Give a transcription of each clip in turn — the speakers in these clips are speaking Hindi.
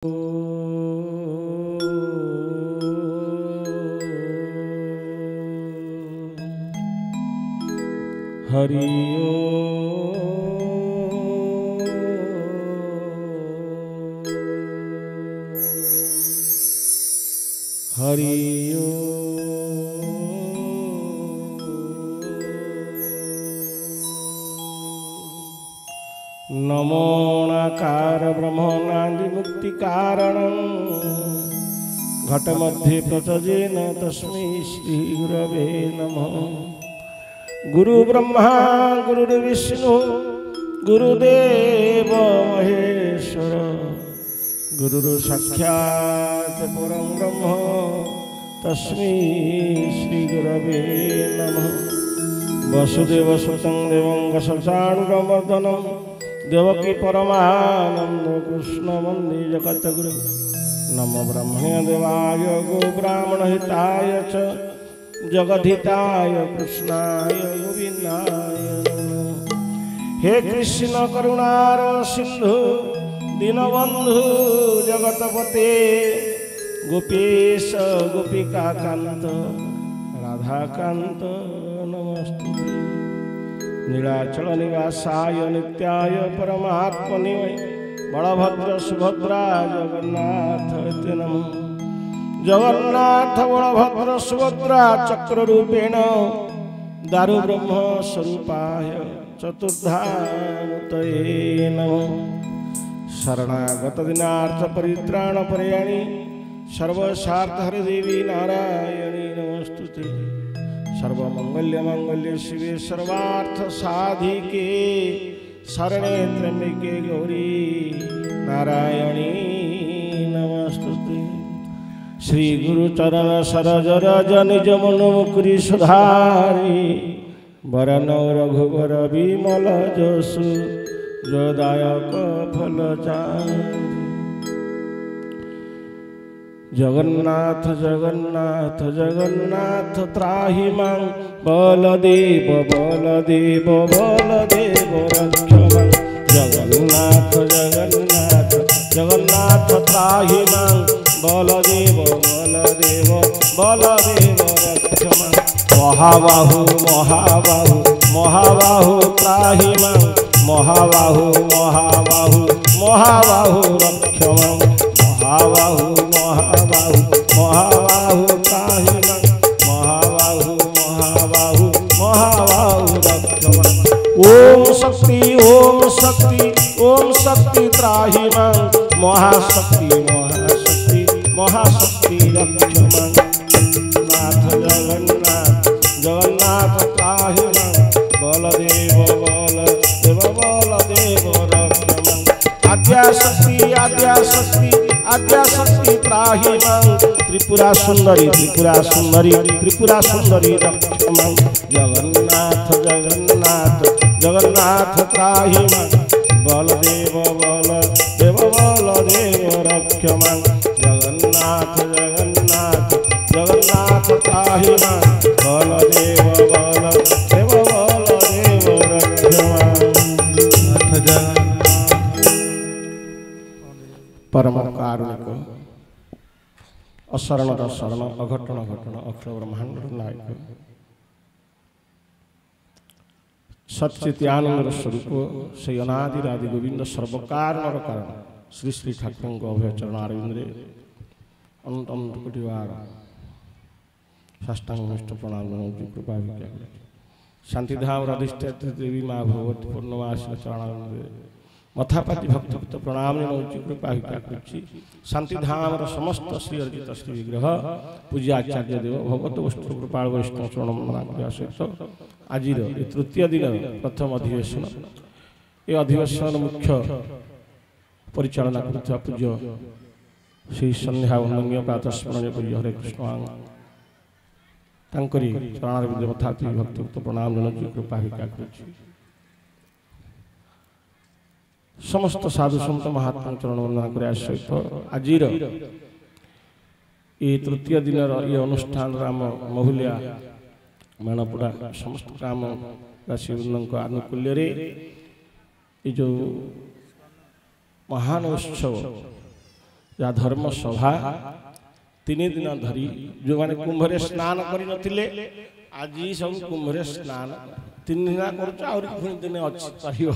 हरि हरि नमो नकार ब्रह्मनादि मुक्ति कारणं घट मध्ये प्रचजेन तस्मै श्री गुरवे नमः। गुरु ब्रह्मा गुरुर्विष्णु गुरुदेव महेश्वर गुरु साक्षात् परं ब्रह्म तस्मै श्री गुरवे नमः। वसुदेव सुतं देवं वसचाणूरमर्दनं देवकी परमानंद कृष्ण वंदे जगद्गुरु। नमो ब्रह्मणे देवाय गो ब्राह्मण हिताय च जगद्हिताय कृष्णाय गोविन्दाय नमः। हे कृष्ण करुणार सिंधु दीनबंधु जगतपते गोपीश गोपिका कांत राधाकांत नमस्तुते। नीलाचल निवासाय नित्याय परमात्मने बलभद्र सुभद्रा जगन्नाथ ते नमः। जगन्नाथ बलभद्र सुभद्रा चक्र रूपेण दारु ब्रह्म स्वरूपाय चतुर्धामूर्तये नमः। शरणागत दिनार्थ परित्राण पर्याणि सर्वसार्थ हरि देवी नारायणी नमस्तुते। सर्वमंगल्य मंगल्य शिवे सर्वार्थ साधिके शरणे त्र्यंबके गौरी नारायणी नमस्तुते। श्री गुरु चरण सरोज रज निज मन मुकुरी सुधारी वरनौ रघुवर विमल जसु जोदायक फल चारि। जगन्नाथ जगन्नाथ जगन्नाथ त्राहि मां बलदेव बलदेव बलदेव रक्ष मां। जगन्नाथ जगन्नाथ जगन्नाथ त्राहि मां बलदेव बलदेव बलदेव रक्ष मां। महाबाहु महाबाहु महाबाहु त्राहि मां महाबाहु महाबाहु महाबाहु रक्ष मां। महाबाहु महाबाहु महाबाहु त्राहि मां महाबाहु महाबाहु महाबाहु रक्ष मां। ओम शक्ति त्राहि मां महाशक्ति महाशक्ति महाशक्ति रक्ष मां। नाथ जगन्नाथ जगन्नाथ त्राहि मां बलदेव बलदेव बलदेव रक्ष मां। आद्याशक्ति आद्याशक्ति आद्याशक्ति त्राहि मां त्रिपुरा सुंदरी त्रिपुरा सुंदरी त्रिपुरा सुंदरी रक्ष मां। जगन्नाथ जगन्नाथ जगन्नाथ त्राहि मां बलदेव बलदेव बलदेव रक्ष मां। जगन्नाथ जगन्नाथ जगन्नाथ त्राहि मां बलदेव बलदेव बलदेव रक्ष मां। परम कारुणिक अशरणर शरण अघटन घटन अखिल ब्रह्मांड नायक सच्चित्यानंद स्वरूप से अनादिरादि गोविंद सर्वकारणर कारण श्री श्री ठाकुर अभय चरणारविंदे अनंत अनंत कोटि बार साष्टांग प्रणाम कृपा शांतिधाम अधिष्ठात्री देवी माँ भगवती पूर्णमासी चरणारविंदे मथापाति भक्त भक्त प्रणाम नौची कृपा करुच्ची। शांतिधाम समस्त श्री अर्जित श्री विग्रह पूज्य आचार्य देव भगवत वस्तु कृपा वैष्णव चरण सहित आज तृतीय दिन प्रथम अधिवेशन ये अधिवेशन मुख्य परिचालना कर पूज्य श्री संध्या वंदनीय प्रातः स्मरणीय पूज्य हरे कृष्ण चरणारविंद मथापाति भक्त भक्त प्रणाम नौची कृपा करुच्ची। समस्त साधु संत महात्मा चरण वंदना करने सहित आज ये तृतीय दिन ये अनुष्ठान राम महुलिया माणपुरा समस्त ग्रामवासी वृंद आनुकूल्य ये जो महान उत्सव या धर्म सभा 3 दिन धरी जो माने कुंभरे स्नान करि नथिले आज सब कुंभरे स्नान 3 दिन करछ और दिन अछि कहियो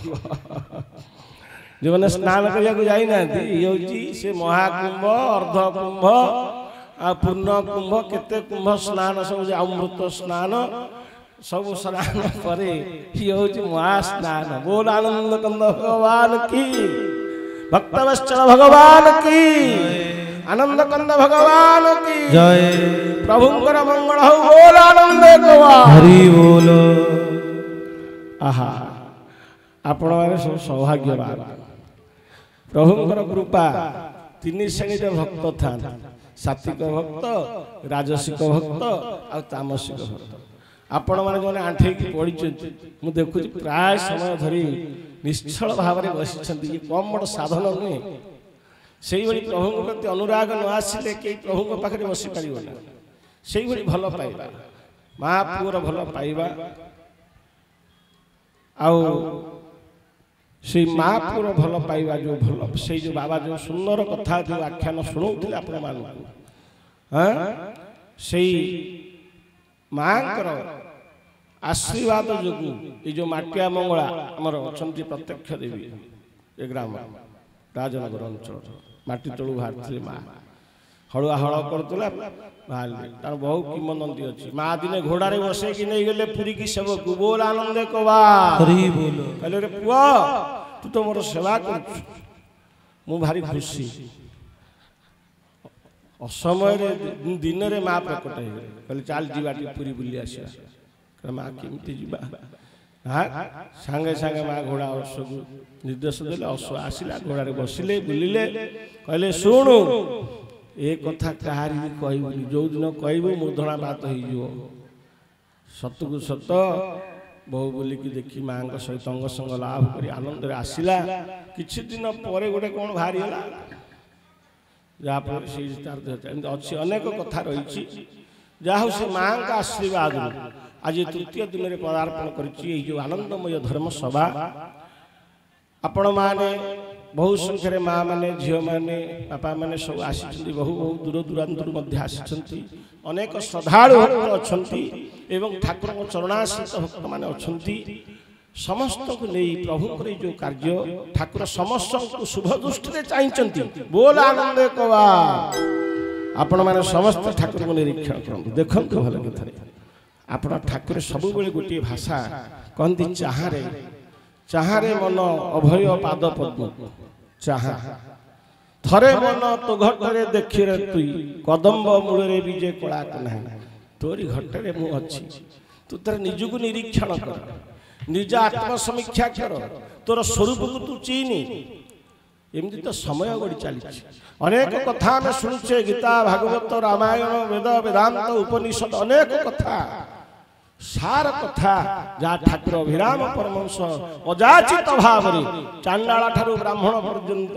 जो माने स्नान करिया को जाई ना ये होची से महाकुंभ अर्ध कुंभ आ पूर्ण कुंभ केते कुंभ स्नान सब अमृत स्नान सब स्नान परे ये होची महास्नान। बोल आनंद कंद भगवान की भक्तवत्सल भगवान की आनंद कंद भगवान की जय। प्रभुंकर मंगल हो बोल आनंद हरि बोल। आहा आपण माने सब सौभाग्यवान प्रभुंकर कृपा 3 श्रेणी भक्त था सात्विक भक्त राजसिक भक्त और तामसिक भक्त। आपण माने जो आंठे की पड़ी मु देखु प्राय समय धरी निश्चल भाव में बसी ये कम बड़ साधन नुहे से प्रभु प्रति अनुराग न आसिले कई प्रभु पाखे बसी पार ना से भल पाइबा महापुर भल पाइबा आउ से महापुर भल पाइबा जो भल से जो बाबा जो सुंदर कथा जो आख्यान शुणाउते आपण मानू हाँ से माँ आशीर्वाद जो ये जो माटिया मंगला आमर अच्छा प्रत्यक्ष देवी ए ग्राम राजनगर अंचल माटी तलू बाहर माँ हलुआ हल करूला बाहर बहु किंवदंती अच्छी माँ दिने घोड़े बसे कि नहीं गले पुरी की सेवक बोल आनंद कहले रे पुआ तू तो मोर सेवा कर मु भारी खुशी असमय दिन रे माँ प्रकट हो कहले चल जीवा पुरी बुली आसिया माँ केमती जीवा हाँ सांगे सांगे माँ घोड़ा अश्व को निर्देश देले अश्व आसिला घोड़े बसिले बुलिले कहले शुणु ए कथा कहारी कहबी जो दिन कहबू मूर्धना बात हो सत को सत बहु बोलिकी देखी माँ सहित अंग संग लाभ कर आनंद आसला किछि दिन पर गोटे कौन बाहरी गला जहाँफल से अच्छी अनेक कथा रही जहाँ से माँ का आशीर्वाद आज तृतीय दिन में पदार्पण कर आनंदमय धर्म सभा आपण माने बहु संख्यार माँ मैंने झील मैंने बापा मैंने सब आसी बहु बहु दूर दूरांतर आसी अनेक श्रद्धालु भक्त अच्छा ठाकुर चरणाश्रित भक्त मैंने अच्छा समस्त को नहीं प्रभु जो कार्य ठाकुर समस्त को शुभ दृष्टि चाहते बोल आनंद कवा आपण मैंने समस्त ठाकुर को निरीक्षण करते देखते भल कथा आप ठाकुर सब गोटे भाषा कहती चाहारे मन अभय पाद पद्म चाहा थरे मन तो घटरे देखी रे तुई कदम्ब मूल विजय कला ना तोरी घटरे मु अच्छी तू तर निज को निरीक्षण कर निज आत्म समीक्षा कर तोर स्वरूप को तू चीनी एमती तो समय गड़ी चली अनेक कथा में शुणुचे गीता भागवत रामायण वेद वेदांत उपनिषद अनेक कथा सार कथा जहाँ ठाकुर अभिराम परमहंस अजाचित भाव चांडाला ठारू ब्राह्मण पर्यंत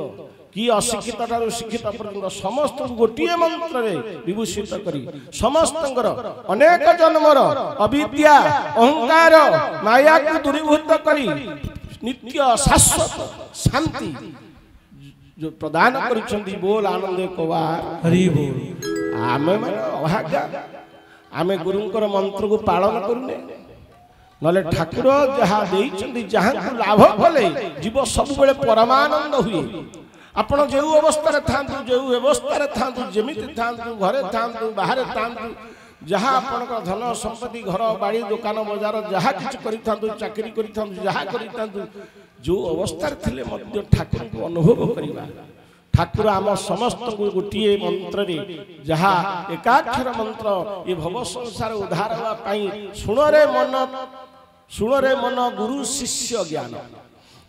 कि अशिक्षित ठारू शिक्षित पर्यंत समस्त गोटे मंत्र विभूषित करी समस्त अनेक जन्मर अविद्या अहंकार माया को दूरीभूत करी नित्य शाश्वत शांति जो प्रदान करिसेंती बोल आनंद कुमार हरि बोल आमे माने अभागा आमे गुरुंकर मंत्र को पालन करूने नले ठाकुर जहाँ देइछंती जहाँ को लाभ भले जीव सब बेले परमानंद हुए आपण जो अवस्था रे थांतु जो व्यवस्था रे थांतु जेमिति थांतु घरे थांतु बाहर थांतु जहाँ आपण धन संपत्ति घर बाड़ी दुकान बाजार जहाँ किछ करि थांतु चाकरी करि थांतु जहाँ करि थांतु जो अवस्था रे थिले मध्य ठाकुर को अनुभव करिबा ठाकुर आम समस्त गोटे मंत्र जहाँ एकाक्षर मंत्र ये भव संसार उद्धार शुणरे मन गुरु शिष्य ज्ञान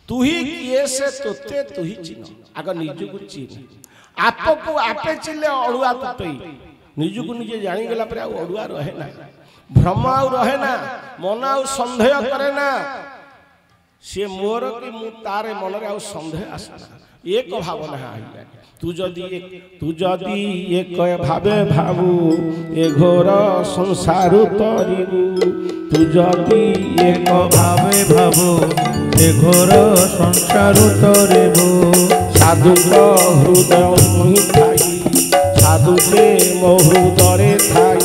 तू ही किए से तोते तू ही चिन्ह आग निज को चिन्ह आप को आपे चिल्ले अड़ुआ तुटई निज को निजे जानीगला अड़ुआ रहे ना भ्रम आउ रहे ना मन आउ संदेह करे ना सी मोर कि मु तारे मन रे आउ संदेह आसना एक भावना तू जदि एक भावे भावु ए घोर संसार तरिबु तू जदि एक भावे भावु ए घोर संसार तरिबु ସାଧୁଙ୍କ ହୃଦୟ ମୁହିଁ ଥାଇ ସାଧୁ ପ୍ରେମ ହୃଦୟରେ ଥାଇ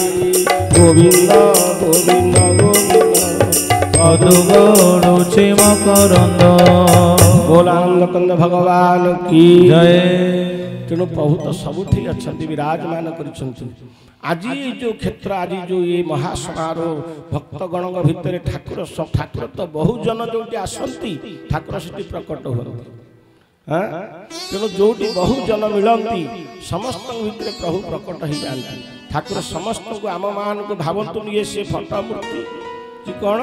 ଗୋବିନ୍ଦ ଗୋବିନ୍ଦ ଗୋବିନ୍ଦ ମଧୁ ଗଡ଼ୁଛି ମକରନ୍ଦ। ବୋଲାନନ୍ଦ କନ୍ଦ ଭଗବାନ କି ଜୟ। ତେଣୁ ପ୍ରଭୁ ତ ସବୁଠି ଅଛନ୍ତି, ବିରାଜମାନ କରିଛନ୍ତି। ଆଜି ଯେଉଁ କ୍ଷେତ୍ର, ଆଜି ଯେଉଁ ଏ ମହାସମାରୋହ ଭକ୍ତଗଣଙ୍କ ଭିତରେ ଠାକୁର ତ ବହୁଜନ ଯେଉଁଠି ଆସନ୍ତି ଠାକୁର ସେଠି ପ୍ରକଟ ହୁଅନ୍ତି। ତେଣୁ ଯେଉଁଠି ବହୁଜନ ମିଳନ୍ତି ସମସ୍ତଙ୍କ ଭିତରେ ପ୍ରଭୁ ପ୍ରକଟ ହେଇଯାଆନ୍ତି। ଠାକୁର ସମସ୍ତଙ୍କୁ ଆମମାନଙ୍କୁ ଭାବନ୍ତୁ ଇଏ ସେ ଫଟୋ ମୂର୍ତ୍ତି କି କ'ଣ,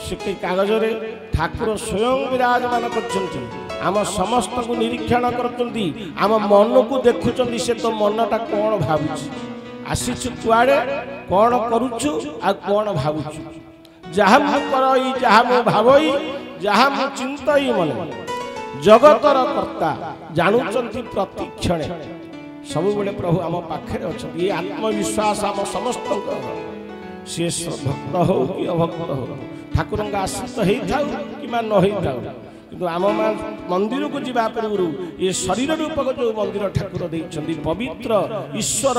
ସେ କାଗଜରେ ଠାକୁର ସ୍ୱୟଂ ବିରାଜମାନ କରିଛନ୍ତି। ଆମ ସମସ୍ତଙ୍କୁ ନିରୀକ୍ଷଣ କରୁଛନ୍ତି, ଆମ ମନକୁ ଦେଖୁଛନ୍ତି। ସେ ତ ମନଟା କ'ଣ ଭାବୁଛି, ଆସିଛୁ କୁଆଡ଼େ, କ'ଣ କରୁଛୁ ଆଉ କ'ଣ ଭାବୁଛୁ। ଯାହା ମୁଁ କରଇ ଯାହା ମୁଁ ଭାବଇ ଯାହା ମୁଁ ଚିନ୍ତଇ ମନେ, ଜଗତର କର୍ତ୍ତା ଜାଣୁଛନ୍ତି ପ୍ରତି କ୍ଷଣେ। ସବୁବେଳେ ପ୍ରଭୁ ଆମ ପାଖରେ ଅଛନ୍ତି। ଏ ଆତ୍ମବିଶ୍ୱାସ ଆମ ସମସ୍ତଙ୍କର। ସିଏ ଭକ୍ତ ହଉ କି ଅଭକ୍ତ ହଉ, ଠାକୁରଙ୍କ ଆଶ୍ରିତ ହେଇଥାଉ କିମ୍ବା ନ ହେଇଥାଉ, କିନ୍ତୁ ଆମ ମନ୍ଦିରକୁ ଯିବା ପୂର୍ବରୁ ଏ ଶରୀର ରୂପକ ଯେଉଁ ମନ୍ଦିର ଠାକୁର ଦେଇଛନ୍ତି, ପବିତ୍ର ଈଶ୍ୱର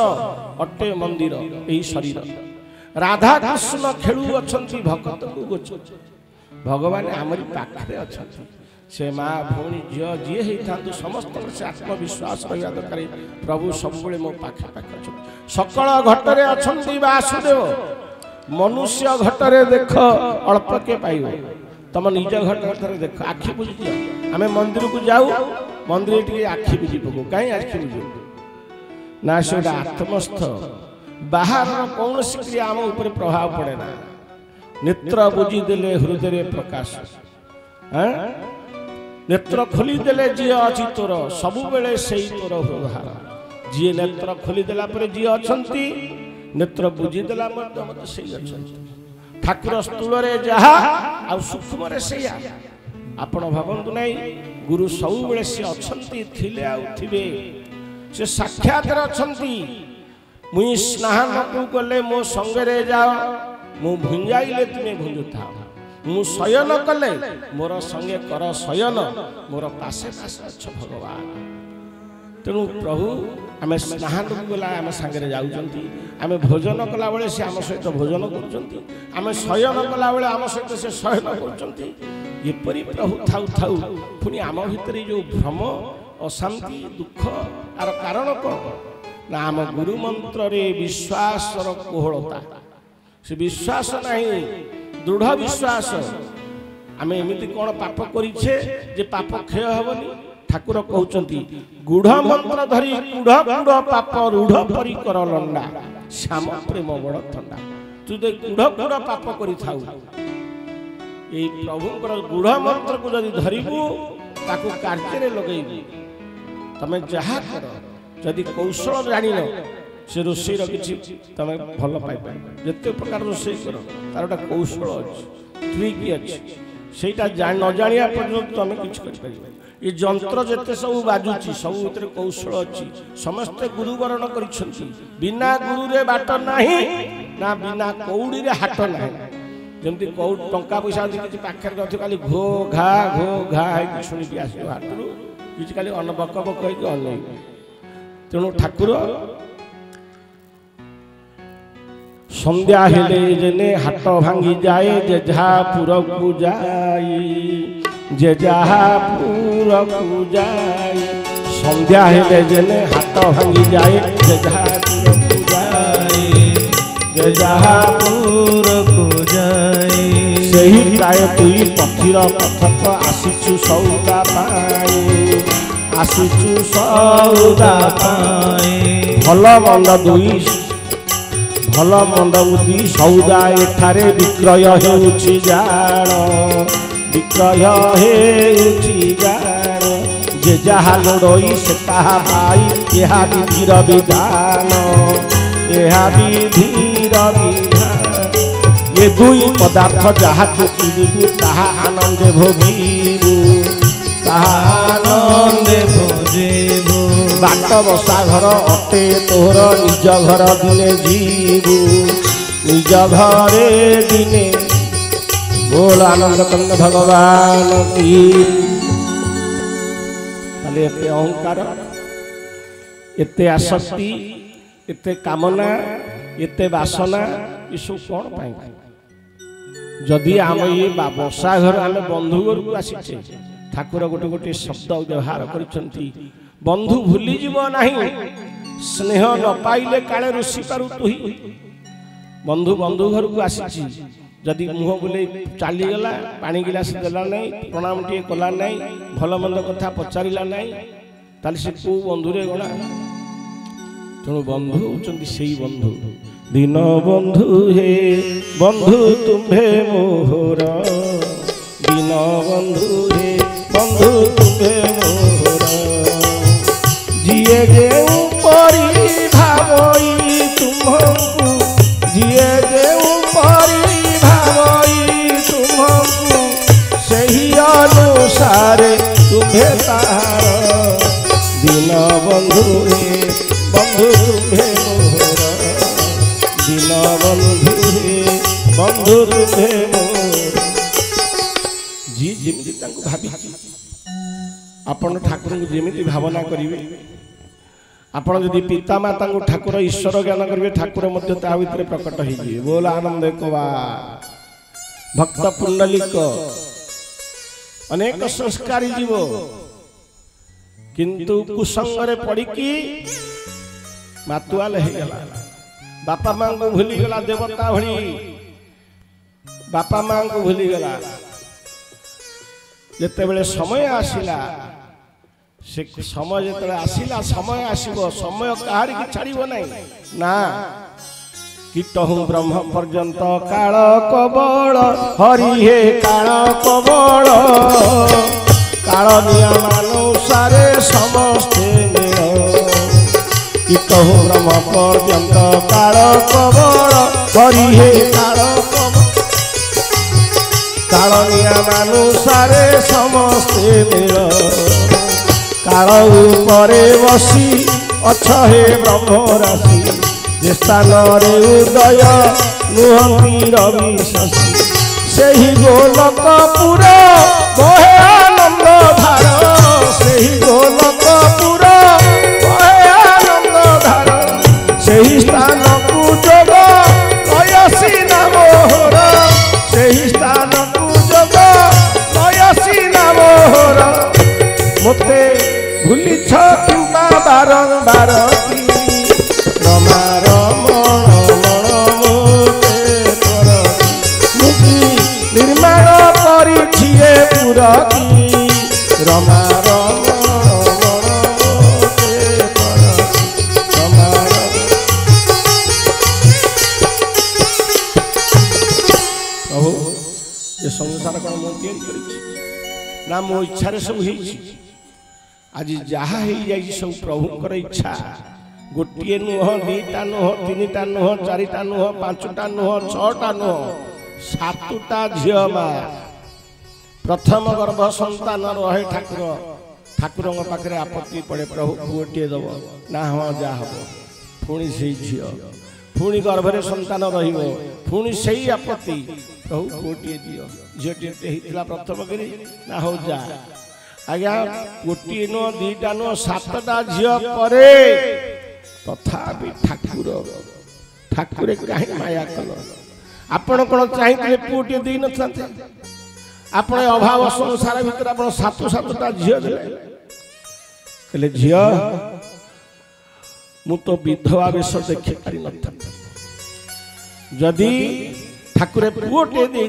ଅଟେ ମନ୍ଦିର ଏହି ଶରୀର। ରାଧାକୃଷ୍ଣ ଖେଳୁ ଅଛନ୍ତି ଭକ୍ତକୁ ଗୋଚନ୍ତି। ଭଗବାନ ଆମରି ପାଖରେ ଅଛନ୍ତି। ସେ ମା ଭଉଣୀ ଝିଅ ଯିଏ ହେଇଥାନ୍ତୁ ସମସ୍ତଙ୍କର ସେ ଆତ୍ମବିଶ୍ୱାସ ରହିବା ଦରକାର। ପ୍ରଭୁ ସବୁବେଳେ ମୋ ପାଖେ ପାଖେ ଅଛନ୍ତି। ସକଳ ଘଟରେ ଅଛନ୍ତି ବାସୁଦେବ, ମନୁଷ୍ୟ ଘଟରେ ଦେଖ ଅଳ୍ପକେ ପାଇବ। ତମ ନିଜ ଘଟରେ ଦେଖ, ଆଖି ବୁଝିଛ। ଆମେ ମନ୍ଦିରକୁ ଯାଉ, ମନ୍ଦିରରେ ଟିକେ ଆଖି ବୁଝି ପକଉ। କାହିଁ ଆଖି ବୁଝିବୁ ନା, ସେଟା ଆତ୍ମସ୍ଥ। ବାହାରର କୌଣସି କ୍ରିୟା ଆମ ଉପରେ ପ୍ରଭାବ ପଡ଼େ ନା। ନେତ୍ର ବୁଝିଦେଲେ ହୃଦୟରେ ପ୍ରକାଶ। ନେତ୍ର ଖୋଲିଦେଲେ ଯିଏ ଅଛି ତୋର, ସବୁବେଳେ ସେଇ ତୋର ହୃଦୟ। ଯିଏ ନେତ୍ର ଖୋଲିଦେଲା ପରେ ଯିଏ ଅଛନ୍ତି, ନେତ୍ର ବୁଝିଦେଲା ମଧ୍ୟ ସେଇ ଅଛନ୍ତି। ଠାକୁର ସ୍ଥୂଳରେ ଯାହା ଆଉ ସୂକ୍ଷ୍ମରେ ସେଇଆ। ଆପଣ ଭାବନ୍ତୁ ନାହିଁ, ଗୁରୁ ସବୁବେଳେ ସେ ଅଛନ୍ତି, ଥିଲେ ଆଉ ଥିବେ। ସେ ସାକ୍ଷାତରେ ଅଛନ୍ତି। ମୁଇଁ ସ୍ନାନକୁ ଗଲେ ମୋ ସଙ୍ଗରେ ଯାଅ, ମୁଁ ଭୁଞ୍ଜାଇଲେ ତୁମେ ଭୁଞ୍ଜୁଥାଅ। ମୁଁ ଶୟନ କଲେ ମୋର ସଙ୍ଗେ କର ଶୟନ, ମୋର ପାଶେ ପାଶେ ଅଛ ଭଗବାନ। ତେଣୁ ପ୍ରଭୁ ଆମେ ସ୍ନାନକୁ ଗଲା ଆମ ସାଙ୍ଗରେ ଯାଉଛନ୍ତି। ଆମେ ଭୋଜନ କଲାବେଳେ ସେ ଆମ ସହିତ ଭୋଜନ କରୁଛନ୍ତି। ଆମେ ଶୟନ କଲାବେଳେ ଆମ ସହିତ ସେ ଶୟନ କରୁଛନ୍ତି। ଏପରି ପ୍ରଭୁ ଥାଉ ଥାଉ ପୁଣି ଆମ ଭିତରେ ଯେଉଁ ଭ୍ରମ, ଅଶାନ୍ତି, ଦୁଃଖ, ତାର କାରଣ କ'ଣ ନା ଆମ ଗୁରୁ ମନ୍ତ୍ରରେ ବିଶ୍ୱାସର କୋହଳତା। ସେ ବିଶ୍ୱାସ ନାହିଁ, ଦୃଢ଼ ବିଶ୍ୱାସ। ଆମେ ଏମିତି କ'ଣ ପାପ କରିଛେ ଯେ ପାପ କ୍ଷୟ ହେବନି। ଠାକୁର କହୁଛନ୍ତି, ଗୁଢ଼ ମନ୍ତ୍ର ଧରି କୁଢ଼ କୁଢ଼ ପାପ ରୂଢ଼ ପରି କର ଲଣ୍ଡା, ଶ୍ୟାମ ପ୍ରେମ ବଡ଼ ଥଣ୍ଡା। ତୁ ଯଦି କୁଢ଼ କୁଢ଼ ପାପ କରିଥାଉ, ଏଇ ପ୍ରଭୁଙ୍କର ଗୁଢ଼ ମନ୍ତ୍ରକୁ ଯଦି ଧରିବୁ, ତାକୁ କାର୍ଯ୍ୟରେ ଲଗେଇବୁ, ତମେ ଯାହା କର, ଯଦି କୌଶଳ ଜାଣିନ, ସେ ରୋଷେଇର କିଛି ତମେ ଭଲ ପାଇପାରିବ। ଯେତେ ପ୍ରକାର ରୋଷେଇ କର ତାର ଗୋଟେ କୌଶଳ ଅଛି, ଟ୍ରିକ୍ ଅଛି। ସେଇଟା ନ ଜାଣିବା ପର୍ଯ୍ୟନ୍ତ ତମେ କିଛି କରିପାରିବ। ଏ ଯନ୍ତ୍ର ଯେତେ ସବୁ ବାଜୁଛି ସବୁ ଭିତରେ କୌଶଳ ଅଛି। ସମସ୍ତେ ଗୁରୁବରଣ କରିଛନ୍ତି। ବିନା ଗୁରୁରେ ବାଟ ନାହିଁ, ନା ବିନା କଉଡ଼ିରେ ହାଟ ନାହିଁ। ଯେମିତି ଟଙ୍କା ପଇସା କିଛି ପାଖରେ ନଥିବ, ଖାଲି ଘୋ ଘା ହେଇକି ଶୁଣିକି ଆସିବ ହାଟରୁ, କିଛି ଖାଲି ବକ ବକ ହେଇକି ଅନେଇବ। ତେଣୁ ଠାକୁର ସନ୍ଧ୍ୟା ହେଲେ ଯେନେ ହାଟ ଭାଙ୍ଗି ଯାଏ, ଯେ ଯାହା ପୁରକୁ ଯାଇ, ଯେ ଯାହା ପୁରକୁ ଯାଇ। ସନ୍ଧ୍ୟା ହେଲେ ଯେନେ ହାଟ ଭାଙ୍ଗି ଯାଏ, ଯେ ଯାହା ପୁରକୁ ଯାଇ, ଯେ ଯାହା ପୁରକୁ ଯାଇ। ସେହି ପ୍ରାୟ ଦୁଇ ପକ୍ଷୀର ପଥକ ଆସିଛୁ ସଉଦା ପାଇଁ, ଆସିଛୁ ସଉଦା ପାଇଁ। ଭଲ ମନ୍ଦ ଦୁଇ ସଉଦା ଏଠାରେ ବିକ୍ରୟ ହେଉଛି ଜାଣ, ବିକ୍ରୟ ହେଉଛି ଜାଣ। ଯେ ଯାହା ଲୋଡ଼ଇ ସେ ତାହା ପାଇ, ଏହା ବିଧିର ବିଧାନ, ଏହା ବିଧିର ବିଧାନ। ଏ ଦୁଇ ପଦାର୍ଥ ଯାହାକୁ କିଣିବୁ ତାହା ଆନନ୍ଦେ ଭୋଗିବୁ, ତାହା ଆନନ୍ଦେ ଭୋଗିବୁ। ବାଟ ବସା ଘର ଅଟେ ତୋର, ନିଜ ଘର ଦିନେ ଯିବୁ, ନିଜ ଘରେ ଦିନେ। ବୋଲ ଆନନ୍ଦ କନ୍ଦ ଭଗବାନ କି। ताले एते अहंकार एते आसक्ति एते कामना एते वासना ये सब कौन पाई जदि आम ये बसा घर आम बंधु घर को आसीचे ठाकुर गोटे गोटे शब्द व्यवहार करिसंती बंधु भूली जीव नहीं स्नेह न पाइले काले ऋषि पारु तुही बंधु बंधु घर को आसीची जदि मुह बुले चली गला पानी गिलास देला नहीं प्रणाम टे कला नहीं भल मंद कथा पचारिला नहीं ताले से को बंधु रे गणा तेणु बंधु होचंती सेही बंधु दिन बंधु हे बंधु तुम्हे मोहर दिन बंधु हे बंधु तुम्हे मोहर जिए जे परी भावई तुमको जिए जे परी भावई तुमको सही अनुसारे तुम्हे तार दिन बंधु हे बंधु तुम्हे मोहर दिन बंधु हे बंधु तुम्हे मोहर जी जेमिति तांको भाबी आपण ठाकुर को जेमिति भावना करिवे आपण यदि पिता माता को ठाकुर ईश्वर ज्ञान करिवे ठाकुर मध्य ता भितर प्रकट होई जे बोल आनंद कवा भक्त पुंडलिक अनेक संस्कारी जीव किंतु कुसंगरे पड़ी की मातुआल हे गला बापा मां को भूली गला देवता भली बापा मां को भूली गला जेते बेले समय आसिला से समय जेते आसिला समय आसीबो समय काहारी की छाड़ीबो नहीं ना कीटहु ब्रह्म पर्यंत काल कबल हरि हे काल कबल काल नियमानुसारे समस्ते कीटहु ब्रह्म पर्यंत काल कबल हरि हे काल काल नियमानुसारे समस्ते मिल काल उपरे बसी अछ हे ब्रह्म राशि जे स्थान रे उदय नुहति रवि शशि सेही गोलकपुर बहे आनंद धार सेही गोलकपुर बहे आनंद धार सेही स्थान को जोग कयसी नामोहर सेही स्थान को जोग कयसी नामोहर मोते भूली छुमा बारंबार रमा रमण मोते पर मुक्ति निर्माण करिछिए पुरकी रमा रमण मोते पर रमा प्रभु ये संसार कौन मो ना मो इच्छा सब आज जहा सब प्रभुंर इच्छा गोटे नुह दीटा नुह तीनटा नुह चारिटा नुह पांचटा नुह छटा नुह सातटा झील मा प्रथम गर्भ संतान रहे ठाकुर ठाकुर पाखे आपत्ति पड़े प्रभु पुओटे दब ना हाँ जा हम पुणी से झील पुणी गर्भरे संतान रुणी से आपत्ति प्रभु पुओटे दियो झीटे होता प्रथम करी ना हो जा आज्ञा गोटे नुह दीटा नुह सातटा झील परे तथापि ठाकुर ठाकुर कहीं माया कल आपण कौन चाहिए पुटे दे न आप अभाव संसार भीतर आप सात सातटा झील देले झील मु तो विधवा वेश देखी पारि न जदि ठाकुर पुटे दे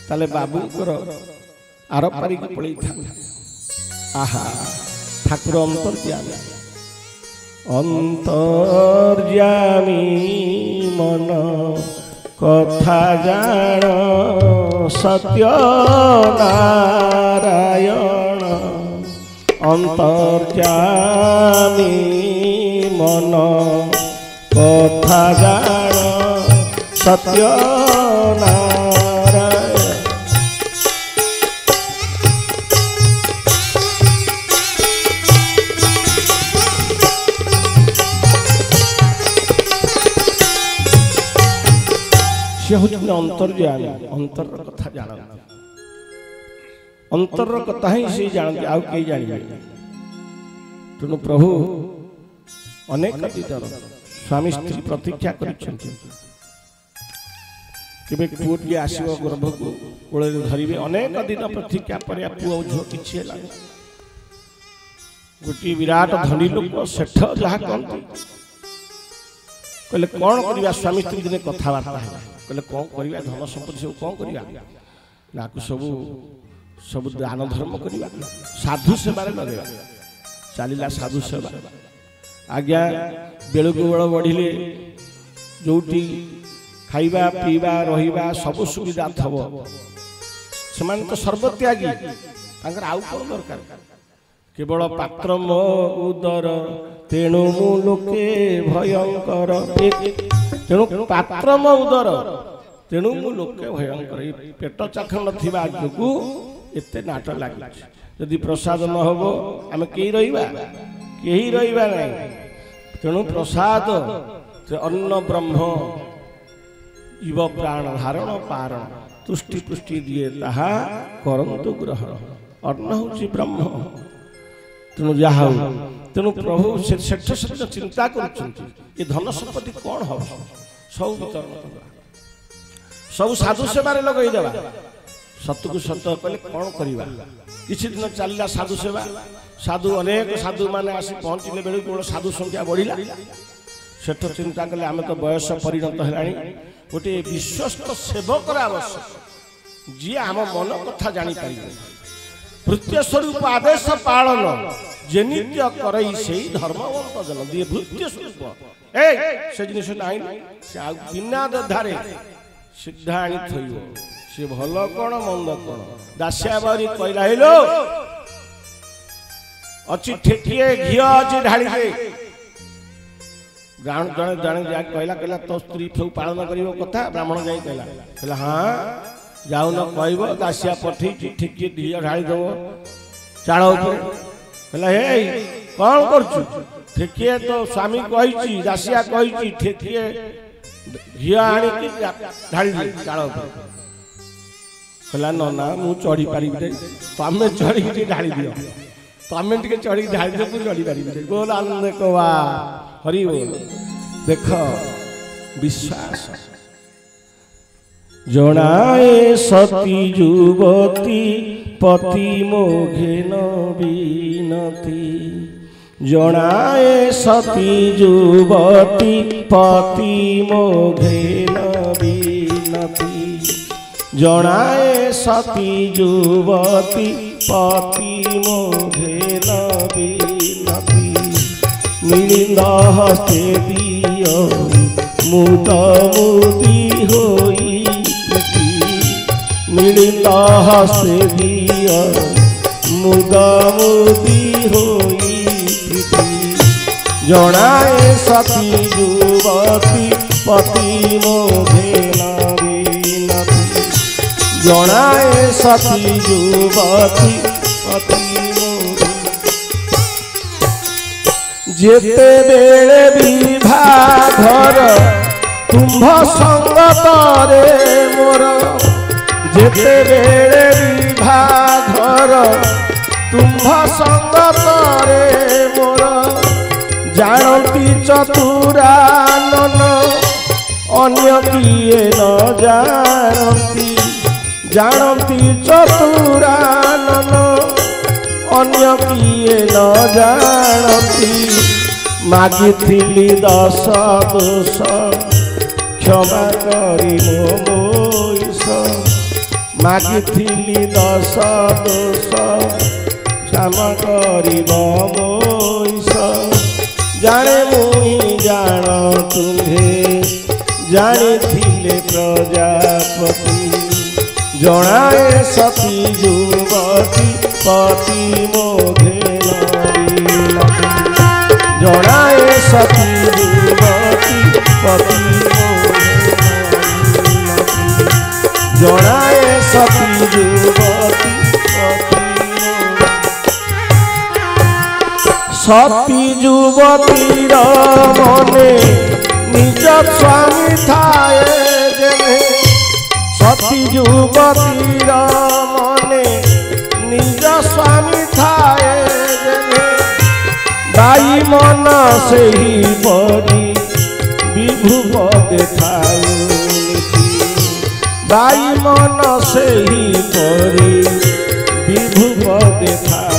ताले बाबूर आर पारिक पड़े आहा ठाकुर अंतर्यामी अंतर्यामी मन कथा जान सत्य नारायण अंतर्यामी मन कथा जान सत्य नारायण से हूँ अंतर्यामी अंतर कथा जान अंतर कथा ही से जानते आउ कई जानिबे तेणु प्रभु अनेक दिनर स्वामी स्त्री प्रतीक्षा करिसेंति केबे पुओटी आसीबो गर्भ को कोळे धरिबे अनेक दिन प्रतीक्षा पर पुओ झो किछि होला गोटी विराट धनी लोक सेठ जहा कहते कहले कौन करवा स्वामी स्त्री दिन कथबार्ता कहले कौन करवा धन संपत्ति सब कौन करवा ना सब सब दान धर्म करवा साधु सेवा लगेगा चलला साधु सेवा आज्ञा बेलू को बेल बढ़िले जोटी खाइबा पीवा रहिबा सब सुविधा थब से तो सर्वत्यागी तांकर आउ कौन दरकार केवल पात्र मो उदर तेणु मु लोके भयंकर तेणु पात्र मो उदर तेणु मु लोके भयंकर पेट चाखंड थिबा जोगु एते नाट लागि यदि प्रसाद न होबो आमे केही रहिबा नहीं तेणु प्रसाद अन्न ब्रह्म जीव प्राण धारण पारण तुष्टि पुष्टि दिए ताहा करंतु ग्रहण अन्न होची ब्रह्म तेणु जहा तेणु प्रभु सेठ सेठ चिंता कर धन संपत्ति कौन हम सब वितरण सब साधु सेवार लगेदेवा सतु को सत कहले कौन करवा किसी दिन चलला साधु सेवा साधु अनेक साधु माने आसी पहुँचले बेलू केवल साधु संख्या बढ़िला सेठ चिंता कले आम तो बयस परिणत है गोटे विश्वस्त सेवकर आवश्यक जी आम मन कथा जापर भृत्य स्वरूप आदेश पालन जेनित्य करई से धर्मवंत जन दिए भृत्य स्वरूप से जिन ना बिना धारे सीधा आनी थो सी भल कौन मंद कौन दासिया बारी कहला हेलो अच्छी ठेकिए घी अच्छी ढाड़ी दे जड़े जड़े जा कहला कहला तो स्त्री सब पालन कर कथा ब्राह्मण जाई कहला हाँ जाऊ न कह दासिया पठे ठेकिए घी ढाड़ी दब चाड़ कहला हे कौन कर ठेकिए तो स्वामी कही दासिया कही ठेकिए घी आनी ढाड़ी दे चाड़ कहला ना मु चढ़ी पारि तमें चढ़ी ढाड़ी दियो तमें टे चढ़ी ढाड़ी दे मुझे चढ़ी पारि बोल आनंद कवा हरि बोल देख विश्वास जनाए सती युवती पति मोघे न बीनती जनाए सती युवती पति मोघे न बीनती जनाए सती युवती पति मोघे न बीनती मिलिंद हस्ते दियो मुद मुदी होई मिलिंद हस्ते दियो मुद मुदी होई जनाए सती युवती पति मोघे न बीनती जनाए सती युवती पति जेते बेले विभाघर तुम्भ संगत रे मोर जेते बेले विभाघर तुम्भ संगत रे मोर जानती चतुरानन अन्य किए न जानती जानती चतुरानन अन्य किए न जानती मागिथिली दश दोष क्षमा करी मोष मागिथिली दश दोष क्षमा करी मोष जाने मुई जान तुम्हें जानी थिले प्रजापति जनाए सती युवती पति मोघे जनाए सती युवती पति मोघे जनाए सती युवती सती युवतीर मने निज स्वामी थाए जेने सती युवतीर मने बाई मन सही परी विभु पदे थाऊ बाई मन सही परी विभु पदे थाऊ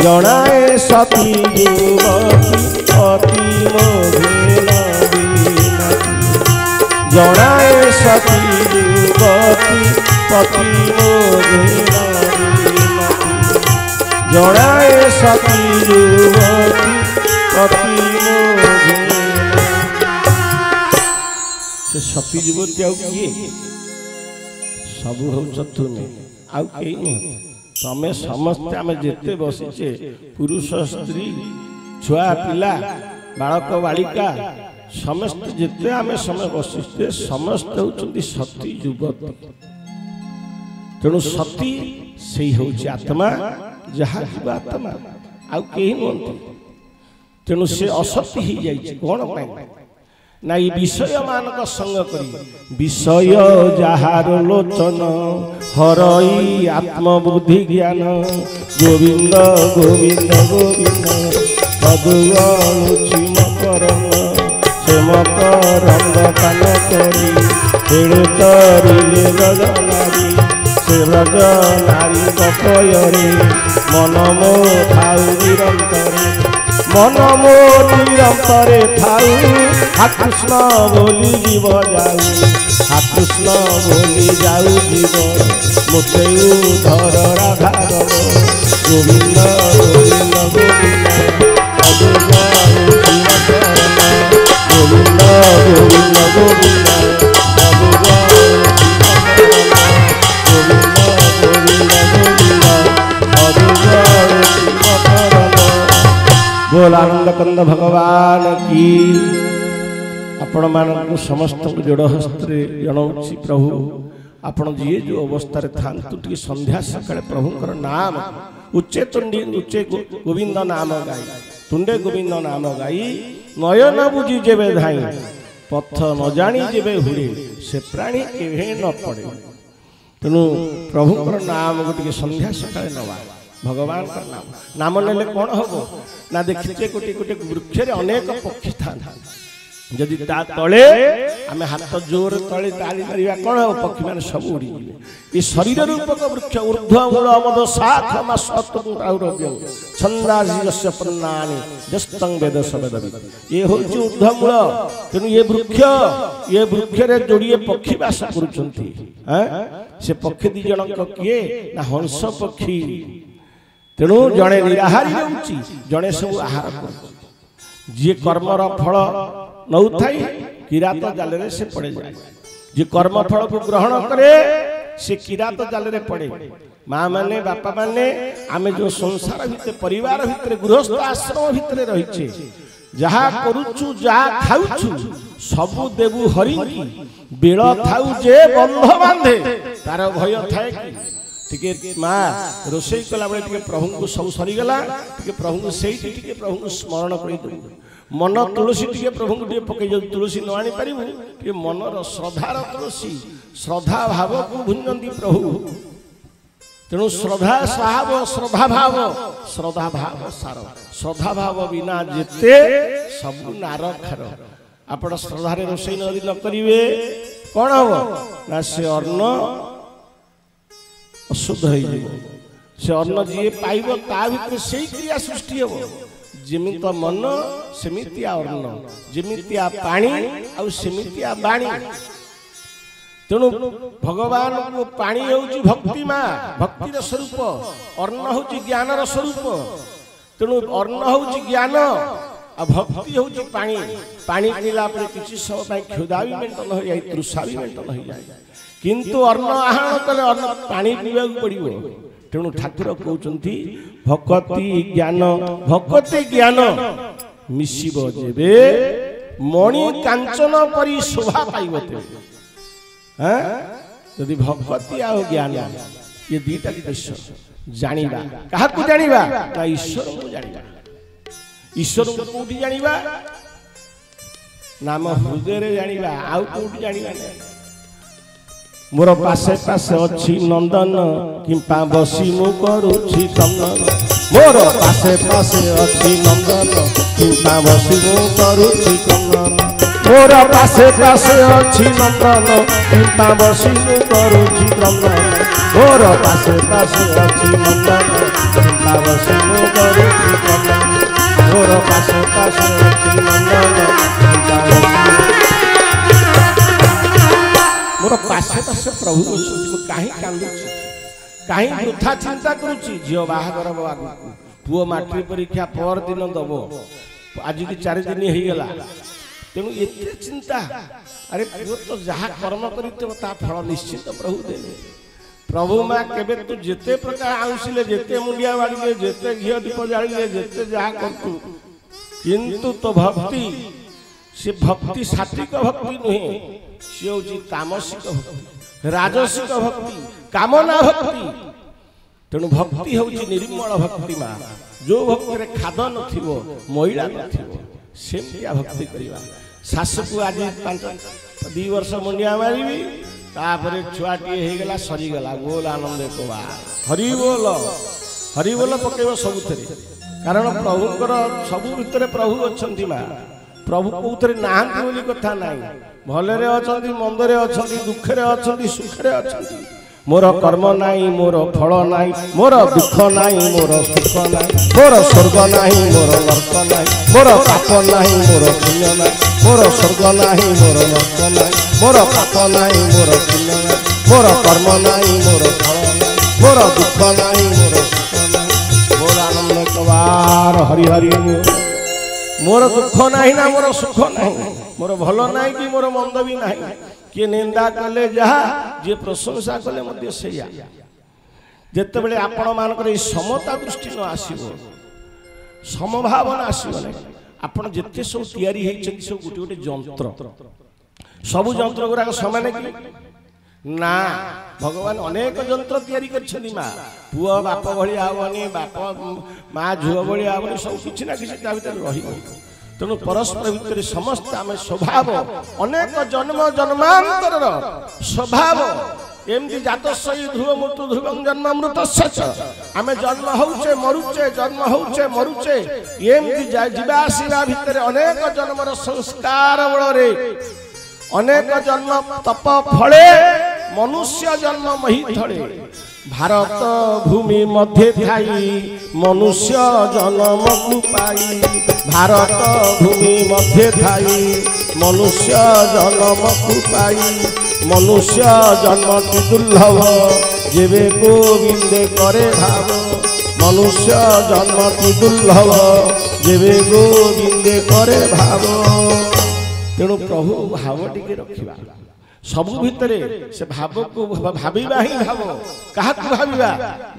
जनाए सती युवती अति मोहे जनाए सती युवती पति मोहे जनाए सती युवती पति मोहे से सती युवती आउ किए सबू हूँ तुमे आउ कई नुह तमें समस्ते आम जिते बसीचे पुरुष स्त्री छुआ पिला बालक बालिका समस्त जिते आम समय बसीचे समस्त होती सती युवती तेणु सती से हूँ आत्मा जहाँ जीव आत्मा आउ कहीं नुहति तेणु से असती ही जाइए कौन ना ये विषय मानक संग करी विषय जहार लोचन हरई आत्मबुद्धि ज्ञान गोविंद गोविंद गोविंद पदुची मकरंग से मकरंग पान करी तरिले गजनारी से रजनारी कपयरे मन मो थाउ निरंतरे मन मो निरंतरे थाउ हा कृष्ण बोली जीव जाऊ हा कृष्ण बोली जाऊ जीव मुते धर राधा गोविंद गोविंद गोविंद गोविंद गोविंद गोविंद बोल आनंद कंद भगवान की आपण मान समस्त जोड़ हस्ते जनाऊँगी प्रभु आपण जी जो अवस्था था संध्या सका प्रभुंर नाम उच्चे तुंडी उच्चे गोविंद नाम गाई तुंडे गोविंद नाम गाई नयन बुझी जेबे धाई पथ न जानी जेबे हुए से प्राणी केहे न पड़े तेणु प्रभुंर नाम गोटे संध्या सका नवा भगवान का नाम नाम नेले कौन हम ना देखिए गोटे गोटे वृक्ष अनेक पक्षी था जदि ता तले आमे हाथ जोर तले ताली मारिबा कोन हो पक्षी माने सब उड़ी ये शरीर रूपक वृक्ष ऊर्ध्व मूल मद शाख मासतु आउरव्य छंदास्य पन्नानि जस्तं वेद शब्द ये होची ऊर्ध्व मूल तेनु ये वृक्ष रे जोड़िए पक्षी वास करूछंती हैं से पक्षी दि जनक किए ना हंस पक्षी तेणु जड़े निराहारी रहउची जड़े सब आहार कर जी कर्मर फल नौ थाई किरात जाल से पड़े जाए जी कर्म फल को ग्रहण करे से किरात जाल पड़े माँ माने बापा माने आमे जो संसार भितर परिवार भितर गृहस्थ आश्रम भितर रही जहा करूछु जहा खाऊछु सबु देबु हरि बेल थाउ जे बंध बांधे तार भय थाए टिके माँ रोषे कला बेले टिके प्रभु को सब सरीगला टिके प्रभु को से प्रभु को स्मरण कर मन तुलसी टिके प्रभु को पकई जो तुलसी न आनी पारिबु टिके मनर श्रद्धार तुलसी श्रद्धा भाव को भुंजंती प्रभु तेणु श्रद्धा साहब श्रद्धा भाव सार श्रद्धा भाव बिना जेते सब नार खार आपण श्रद्धार रोषे न करिवे कौन हम ना से अन्न अशुद्ध हो से अन्न जी पाइब ता भीतर से क्रिया सृष्टि हम जमित मन सेमितिया अन्न जमितिया पानी आउ सेमितिया बाणी तेणु भगवान को पानी होची भक्ति माँ भक्तिर स्वरूप अन्न होची ज्ञानर स्वरूप तेणु अन्न होची ज्ञान आ भक्ति होची पानी पानी पीला पर किसी समय क्षुधा भी मेंटन हो जाए तृषा भी मेंटन हो जाए किंतु अन्न आहरण कले अन्न पानी पीवा पड़ो तेणु ठाकुर कहते भक्ति ज्ञान मिशिब जेबे मणि कांचन परी शोभा पाइब तेबे यदि भक्ति आ ज्ञान ये दीटा जिनिस जानिबा काहाकु जानिबा ना ईश्वर को जानिबा ईश्वर को कोठी जानिबा नाम हृदय रे जानिबा आउ कोठी जानिबा मोर पासे पासे अच्छी नंदन किंपा बसी मु करूछि चंदन मोर पासे पासे अच्छी नंदन चिंता बसी मु करुछि कंदन मोर पासे पासे अच्छी नंदन चिंता बसी मु करुछि कंदन मोर पासे पासे अच्छी नंदन चिंता बसी मु करुछि कंदन मोर पासे पासे अच्छी नंदन चिंता बसी मोर पासे पासे प्रभु कहीं कांदुछि कहीं वृथा चिंता करुछि झियो बाहागर आगु पुओ मैट्रिक परीक्षा पर दिन दब आज की 4 दिन हो गला तेणु एते चिंता अरे पुओ तो जहाँ कर्म करता फल निश्चित प्रभु देवे प्रभु माँ केबे तू जेते प्रकार आउसिले जेते मुंडिया बाड़िले जेते घियो दीप जालिले जेते जहाँ करतु किंतु तो भक्ति से भक्ति सात्विक भक्ति नुहे से होची तामसिक भक्ति राजसिक भक्ति कामना भक्ति तेणु भक्ति होची निर्मल भक्ति माँ जो भक्ति रे खाद नथिबो महिला नथिबो सेमतिया भक्ति करिवा सासु को आज 2 वर्ष मुंडिया मारिबी तापरे छुआटी हे गला सरी गला बोल आनंद कोबा हरि बोल पकेबो सबुथरे कारण प्रभुकर सबु भितरे प्रभु अछंती माँ प्रभु कोथरे नाहंती बोली कथा नाही भलरे अछंती मंदरे अछंती दुखरे अछंती सुखरे अछंती मोर कर्म नाही मोर फल नाही मोर दुख नाही मोर सुख नाही मोर स्वर्ग नाही मोर नरक नाही मोर पाप नाही मोर पुण्य नाही मोर स्वर्ग नाही मोर नरक नाही मोर पाप नाही मोर पुण्य नाही मोर कर्म नाही मोर फल नाही मोर दुख नाही मोर सुख नाही मोर आनंद कबार हरि हरि मोर दुख नाही ना मोर सुख नाही मोर भल नाही कि मोर मंद भी नाही किए निंदा कले जहा जे प्रशंसा कले मध्य सेया जेते बेले आपण मानकर ई समता दृष्टि न आसीबो समभावना आसीबो नै आपण जेते सब तयारी हेइ छै सब गुटी गुटी यंत्र सब यंत्र गुरा समान कि ना भगवान अनेक यंत्र तयारी करछनी मां पुआ बाप भली आवनी बाप मां झुआ भली आवनी सब किछि ना किछि ता भीतर रही तेणु परस्पर भितर समस्त आम स्वभाव अनेक जन्म जन्मांतर स्वभाव एमती जात सही ध्रुव मृत्यु ध्रुव जन्म मृत आम जन्म होचे मरुचे जन्म होचे मरुचे एमती जीवा आसवा भितर अनेक जन्मर संस्कार बल अनेक जन्म तप फले मनुष्य जन्म मही थले भारत भूमि मध्य थाई मनुष्य जन्म को पाई भारत भूमि मध्य थाई मनुष्य जन्म को पाई मनुष्य जन्म की दुर्लभ जेबे गोविंदे करे भाव मनुष्य जन्म की दुर्लभ जेबे गोविंदे करे भाव तेणु प्रभु भाव टिके रखिबा सबु भितरे से भाव को भाविबा ही भाव कहा को भाविबा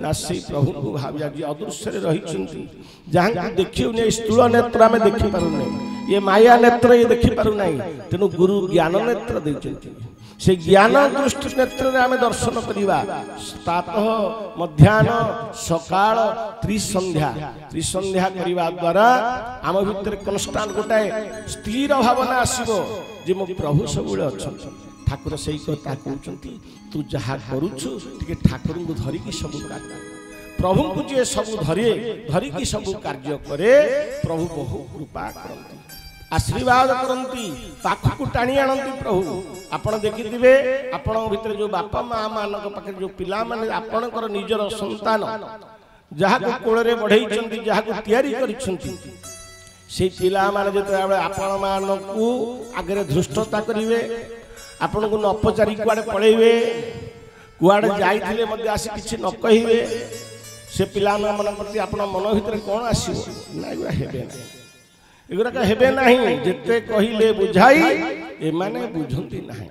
ना से प्रभु को भाविया जे अदृश्य रे रही छंती जहां को देखियो ने स्थूल नेत्र में देखि पारु नै ये माया नेत्र ये देखि पारु नै तेनु गुरु ज्ञान नेत्र दे छंती से ज्ञान दृष्टि नेत्र रे हमें दर्शन करिबा प्रातः मध्याह्न सकाळ त्रिसंध्या करिबा द्वारा आम भितर कन्स्टांट गोटाए स्थिर भावना आसीबो जे मो प्रभु सबुले अछन ठाकुर सही कथा कहते तू जहाँ करुचु टे ठाकुर को धरिकी सब कार्य प्रभु को जे सब धरिकी सब कार्य करे प्रभु बहु कृपा करती आशीर्वाद करती पाखक टाणी आनती प्रभु आपण देखिथिबे आपण भितर जो बापा माँ मानक पाखे जो पिला माने आपणकर निजर संतान जहाँ को कोଳରେ बढ़ेइछंती जहाँ को तैयारी करिछंती से पिला माने जेते आपण मानकू आगे धृष्टता करिवे आपण को न पचारि कुआडे पळेइबे कुआडे जाइथिले मध्ये आसी किछि न कहिबे से पिला मन प्रति आपण मन भितर कोन आसीबो ना एगुरा हेबे ना एगुरा का हेबे नाही जेते कहिले बुझाई ए माने बुझंती नाही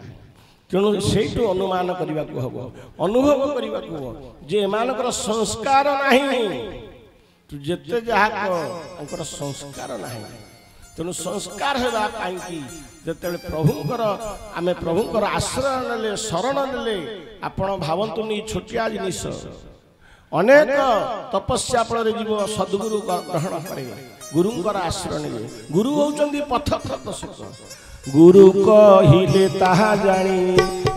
तेणु सेठु अनुमान करबा को हबो अनुभव करबा को जे एमानकर संस्कार नाही तू जेते जहा को अंकर संस्कार नाही तेणु संस्कार हेबा काई की जते प्रभुंकर आमे प्रभुंकर आश्रय नेले शरण नेले आपण भावंतुनी छोटिया जिनिस अनेक तपस्या फल जीव सद्गुरु ग्रहण करे गुरुंकर आश्रय नेले गुरु होचंदी पथ प्रदर्शक गुरु कहिले ताहा जानी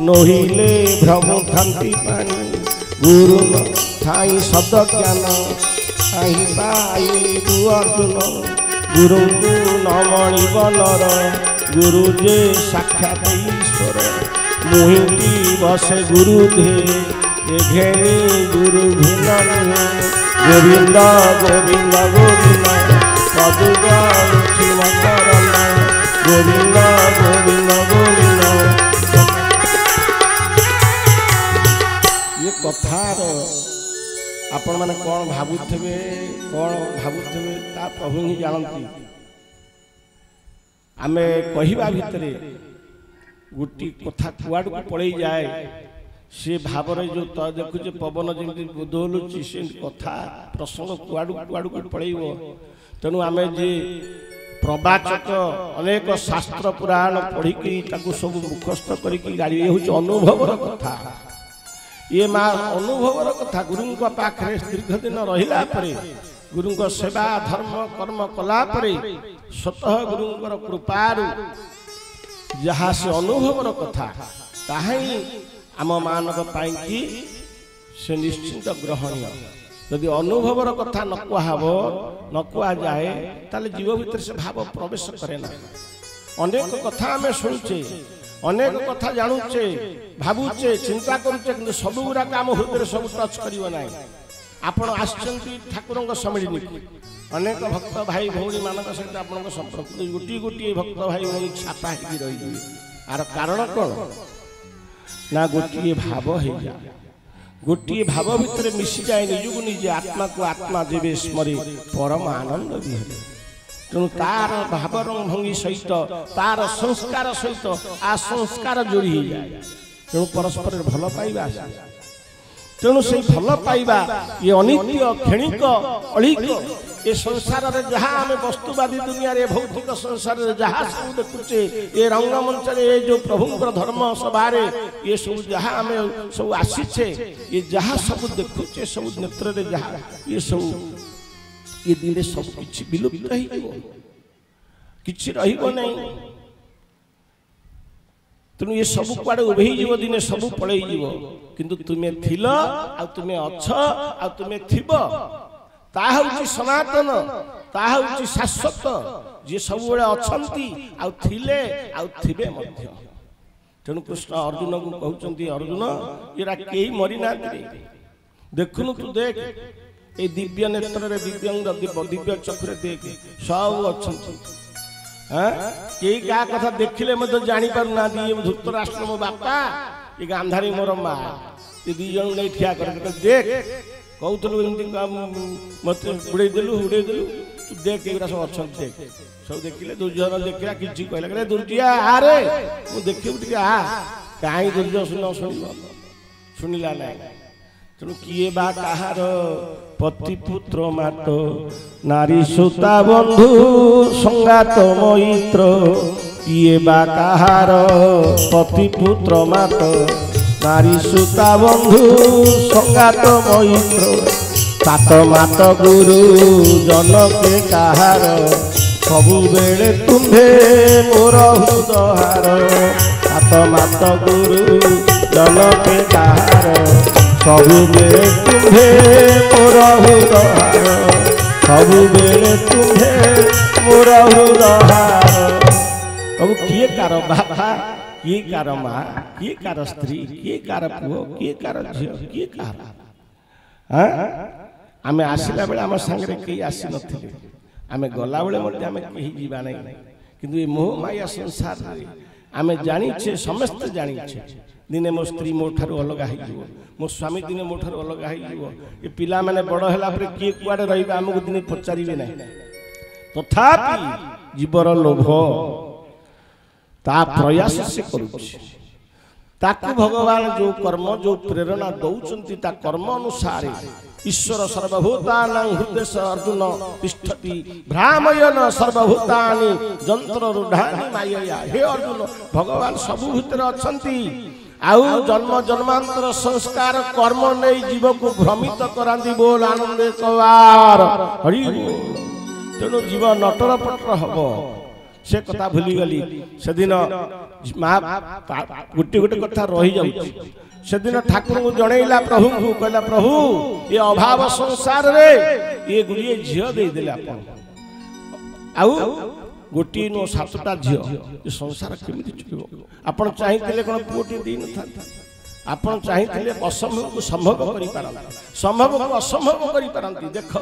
नहिले भ्रम खांति पानी गुरु थाई सद ज्ञान କାହିଁ ପାଇବୁ ଅର୍ଜୁନ ଗୁରୁଙ୍କୁ ନମଣିବ ନର ଗୁରୁ ଯେ ସାକ୍ଷାତ ଈଶ୍ୱର ମୁହିଁଟି ବସେ ଗୁରୁ ଧେ ଏ ଘେଣି ଗୁରୁ ଭିନ୍ନ ନୁହେଁ ଗୋବିନ୍ଦ ଗୋବିନ୍ଦ ଗୋବିନ୍ଦ ପଦୁ ଗଣୁଛି ମକରନ୍ଦ ଗୋବିନ୍ଦ ଗୋବିନ୍ଦ ଗୋବିନ୍ଦ। ये कथार आपण मैंने कौन भावुवे ता प्रभु ही जानती। आमे कहवा भितर गोटी कथा कुआड़ को पड़े जाए से भाव जो तो देखुचे पवन जमी बोधलुची से कथा प्रसंग कुआड़ कुआड़ को पड़ेब। तेणु आमे जे प्रवाचक अनेक शास्त्र पुराण पढ़ी सब मुखस्थ करके गाड़ी हूँ अनुभवर कथा। ये माँ अनुभवर कथा गुरु पाखे दीर्घ दिन रहा गुरु सेवा धर्म कर्म कला स्वतः गुरु कृपारू जहाँ से अनुभवर कथा ताही आम मानक पाई से निश्चिंत ग्रहणीय। यदि अनुभवर कथा न कहब न कह जाए ताले जीव भीतर से भाव प्रवेश करे ना। अनेक कथा आम शुणुचे अनेक कथा जानुचे भावुचे चिंता करुचे कि सब गुड़ाक आम हृदय सब टच करना। आपण आसचंती ठाकुर सम्मिलनी अनेक भक्त भाई भौणी मान सहित आप संपर्क गोटे गोटे भक्त भाई भौणी छापा हो रही आर कारण कौन ना गोटे भाव हो जाए गोटे भाव भितर मिसी जाए निजक निजे आत्मा को आत्मा जेबे स्मरे परम आनंद बिहरे। तेणु तार भाव भंगी सहित तार संस्कार सहित आ संस्कार जोड़ी हो जाए। तेणु परस्पर भल पाइबा तेणु से भल पाइबा ये अनित्य क्षणिक अलिक ये संसार रे जहाँ आम वस्तुवादी दुनिया रे भौतिक संसार रे जहाँ सब देखुचे ये रंगमंच रे जो प्रभुंकर धर्म सभा ये सब जहाँ आम सब आसीचे ये जहाँ सब देखुचे सब नेत्र रे जहाँ ये सब ये दिन सब किछि विलुप्त किछि रहिबो नहीं। तेणु ये सब कुआड़े उभे जीव दिने सब पड़े जीव किंतु तुमे थिल आ तुमे अछ आ तुमे थिब ता होची सनातन ता होची शाश्वत जे सब बेले अछंती आ थिले आ थिबे मध्य। तेणु कृष्ण अर्जुन को कहउचंती अर्जुन एरा केही मरि ना देखुनु तू देख ए दिव्य नेत्र रे दिव्यांग दिव्य चक्षुरे देख सब अछंती कई क्या कथा देखिले मत जानी पार ना दिए धृतराष्ट्र मो बापा ये गांधारी मोर माँ ये दी जन नहीं ठिया कर देख कहूलु एमती मत उड़े देलु तू देख एगुरा सब अच्छा देख सब देखिले दुर्योधन देखला किछि कहला कहले दुर्जिया आरे मु देखिबु टिके आ काई दुर्योधन सुनिला ना। तेणु किए बा कहार पति पुत्र मात नारी सुता बंधु संगात मैत्र किए बा कहार पति पुत्र मात नारी सुता बंधु संगात मैत्र तात मात गुरु जनके कहार सबु बेले तुम्हे मोर हृदहार तात मात गुरु जनके कहार सबु बेले तुम्हे मोर हृदहार सबु बेले तुम्हे मोर हृदहार। अब किए कार बाबा किए कार माँ किए कार स्त्री किए कार पुओ किए कार झील किए कार आमे आसिला बेले आम सांगे कई आसी नथिले आमे गला बेले मते आमे कहीं जीवा नहीं किंतु ये मोह माया संसार आमे जानिछे समस्त जानिछे दिने मो स्त्री मो ठारू अलग हो मो स्वामी दिने मो ठारू अलग हो ये पिला माने बड़ हैला परे किए कुआडे रहिबा हमकु दिने पचारिबे नहीं तथापि जीवर लोभ ता प्रयास से करूछि ताकु भगवान जो कर्म जो प्रेरणा दौचंती ता कर्म अनुसार ईश्वर सर्वभूतानां हृदय अर्जुन तिष्ठति भ्रामयन सर्वभूतानि यंत्र रूढ़ानि मायया। हे अर्जुन भगवान सबु भितर अछंती आउ जन्म जन्मांतर संस्कार कर्म नहीं जीव को भ्रमित करांदी बोल आनंदे कवार हरि। तेणु जीव नटर पटर हम से कथा भूली गली से दिन माँ गोटे गोटे कथा रही जाउछि से दिन ठाकुर को जनइला प्रभु को कहला प्रभु ये अभाव संसार रे ये गुड़िए झियो दे देले आपण आउ गोटी नो सातटा झियो ये संसार केमिति चलिबो आपण चाहिथिले कोन पुटी दिन था आपण चाहिथिले असंभव को संभव करि पारंती संभव को असंभव करि पारंती देखो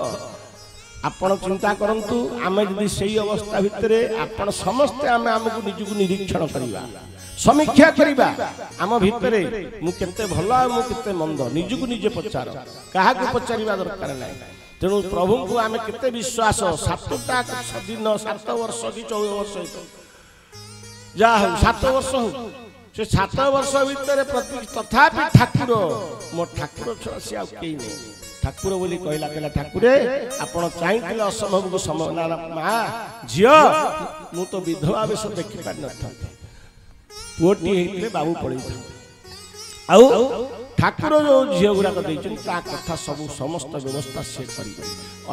आपण चिंता करंतु आमे जदि सही अवस्था भितरे आपण समस्त आमे हमकु निजकु निरीक्षण करिबा समीक्षा करिबा आम भितरे मु केते भलो मु केते मंद निजकु निजे पचार काहा को पचारिबा दरकार नै तेणु प्रभु को आमे केते विश्वास सातटा दिन 7 वर्ष कि 14 वर्ष जा 7 वर्ष हो से 7 वर्ष भितर प्रति तथापि ठाकुर मो ठाकुर छड़ा से आ केई नै ठाकुर बोली कहला कहला ठाकुरे आपण चाहिथिले असंभव को संभावना मां झियो मु तो विधवा बेस देखि पार न था पुटी हेतले बाबू पड़ी था आउ ठाकुर जो झियो गुडा दैछन ता कथा सब समस्त व्यवस्था से करी